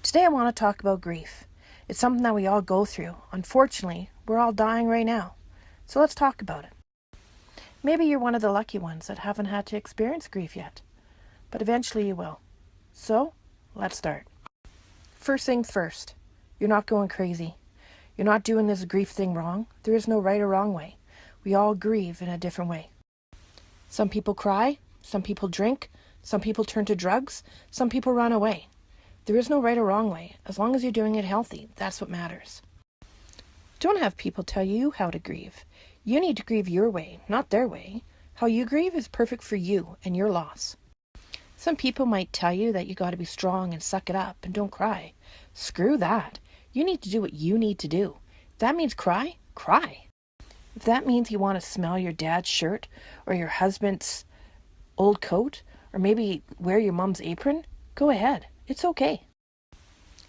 Today I want to talk about grief. It's something that we all go through. Unfortunately, we're all dying right now. So let's talk about it. Maybe you're one of the lucky ones that haven't had to experience grief yet, but eventually you will. So, let's start. First things first, you're not going crazy. You're not doing this grief thing wrong. There is no right or wrong way. We all grieve in a different way. Some people cry, some people drink, some people turn to drugs, some people run away. There is no right or wrong way. As long as you're doing it healthy, that's what matters. Don't have people tell you how to grieve. You need to grieve your way, not their way. How you grieve is perfect for you and your loss. Some people might tell you that you got to be strong and suck it up and don't cry. Screw that. You need to do what you need to do. If that means cry, cry. If that means you want to smell your dad's shirt or your husband's old coat or maybe wear your mom's apron, go ahead. It's okay.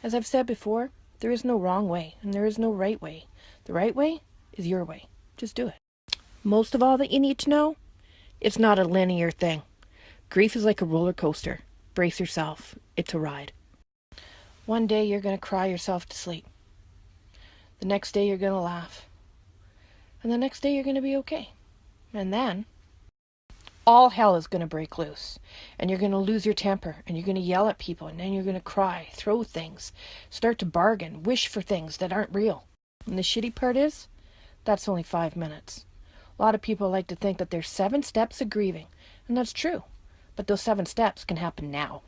As I've said before, there is no wrong way and there is no right way. The right way is your way. Just do it. Most of all that you need to know, it's not a linear thing. Grief is like a roller coaster. Brace yourself. It's a ride. One day you're going to cry yourself to sleep. The next day you're going to laugh. And the next day you're going to be okay. And then all hell is going to break loose. And you're going to lose your temper. And you're going to yell at people. And then you're going to cry, throw things, start to bargain, wish for things that aren't real. And the shitty part is, that's only 5 minutes. A lot of people like to think that there's 7 steps of grieving. And that's true. But those 7 steps can happen now.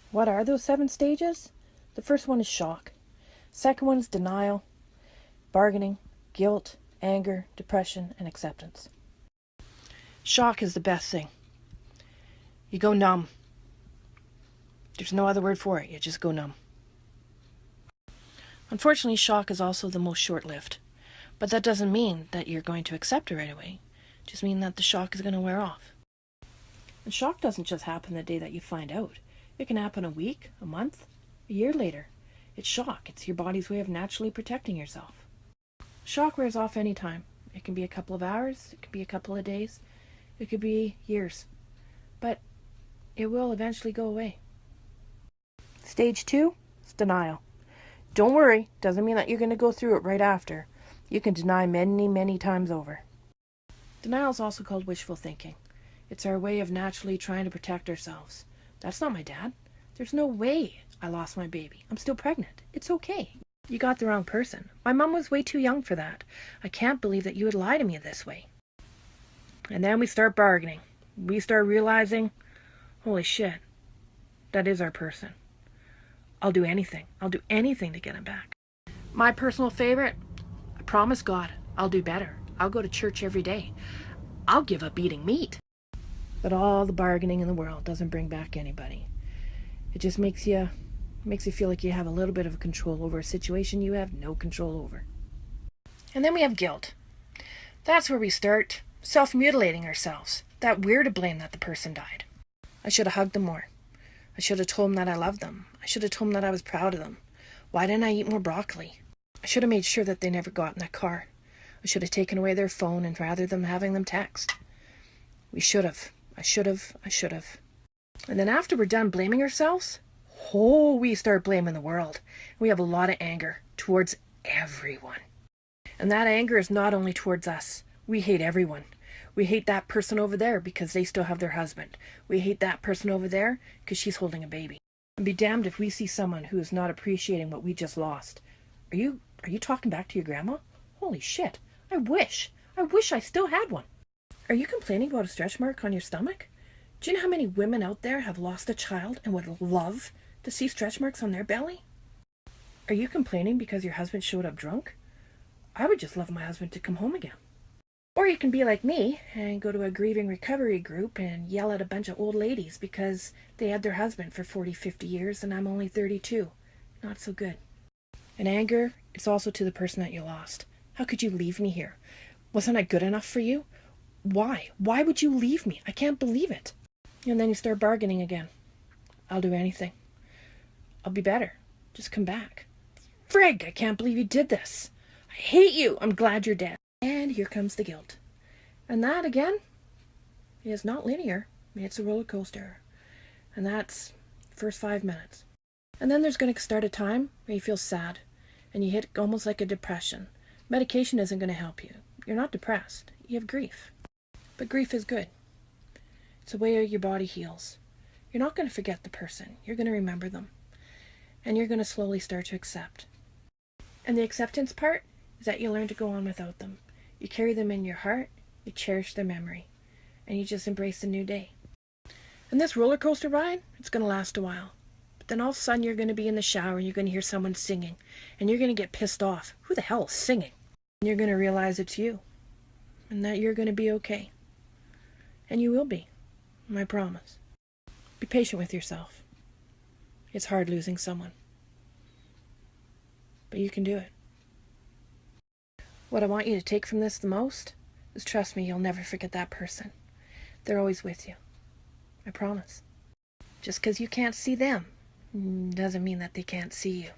What are those 7 stages? The first one is shock. Second one is denial, bargaining, guilt, anger, depression, and acceptance. Shock is the best thing. You go numb. There's no other word for it. You just go numb. Unfortunately, shock is also the most short-lived. But that doesn't mean that you're going to accept it right away. It just means that the shock is going to wear off. And shock doesn't just happen the day that you find out. It can happen a week, a month, a year later. It's shock. It's your body's way of naturally protecting yourself. Shock wears off any time. It can be a couple of hours. It could be a couple of days. It could be years. But it will eventually go away. Stage 2 is denial. Don't worry. Doesn't mean that you're going to go through it right after. You can deny many, many times over. Denial is also called wishful thinking. It's our way of naturally trying to protect ourselves. That's not my dad. There's no way I lost my baby. I'm still pregnant. It's okay. You got the wrong person. My mom was way too young for that. I can't believe that you would lie to me this way. And then we start bargaining. We start realizing, holy shit, that is our person. I'll do anything. I'll do anything to get him back. My personal favorite, I promise God, I'll do better. I'll go to church every day. I'll give up eating meat. But all the bargaining in the world doesn't bring back anybody. It just makes you feel like you have a little bit of control over a situation you have no control over. And then we have guilt. That's where we start self-mutilating ourselves. That we're to blame that the person died. I should have hugged them more. I should have told them that I loved them. I should have told them that I was proud of them. Why didn't I eat more broccoli? I should have made sure that they never got in that car. I should have taken away their phone and rather than having them text. We should have. I should have. And then after we're done blaming ourselves, we start blaming the world. We have a lot of anger towards everyone. And that anger is not only towards us. We hate everyone. We hate that person over there because they still have their husband. We hate that person over there because she's holding a baby. And be damned if we see someone who is not appreciating what we just lost. Are you talking back to your grandma? Holy shit. I wish I still had one. Are you complaining about a stretch mark on your stomach? Do you know how many women out there have lost a child and would love to see stretch marks on their belly? Are you complaining because your husband showed up drunk? I would just love my husband to come home again. Or you can be like me and go to a grieving recovery group and yell at a bunch of old ladies because they had their husband for 40, 50 years and I'm only 32. Not so good. And anger, it's also to the person that you lost. How could you leave me here? Wasn't I good enough for you? Why? Why would you leave me? I can't believe it. And then you start bargaining again. I'll do anything. I'll be better. Just come back. Frig, I can't believe you did this. I hate you. I'm glad you're dead. And here comes the guilt. And that, again, is not linear. It's a roller coaster. And that's the first 5 minutes. And then there's going to start a time where you feel sad and you hit almost like a depression. Medication isn't going to help you. You're not depressed. You have grief. But grief is good. It's a way your body heals. You're not going to forget the person. You're going to remember them. And you're going to slowly start to accept. And the acceptance part is that you learn to go on without them. You carry them in your heart. You cherish their memory. And you just embrace the new day. And this roller coaster ride, it's going to last a while. But then all of a sudden you're going to be in the shower and you're going to hear someone singing. And you're going to get pissed off. Who the hell is singing? And you're going to realize it's you. And that you're going to be okay. And you will be. I promise. Be patient with yourself. It's hard losing someone. But you can do it. What I want you to take from this the most is trust me, you'll never forget that person. They're always with you. I promise. Just because you can't see them doesn't mean that they can't see you.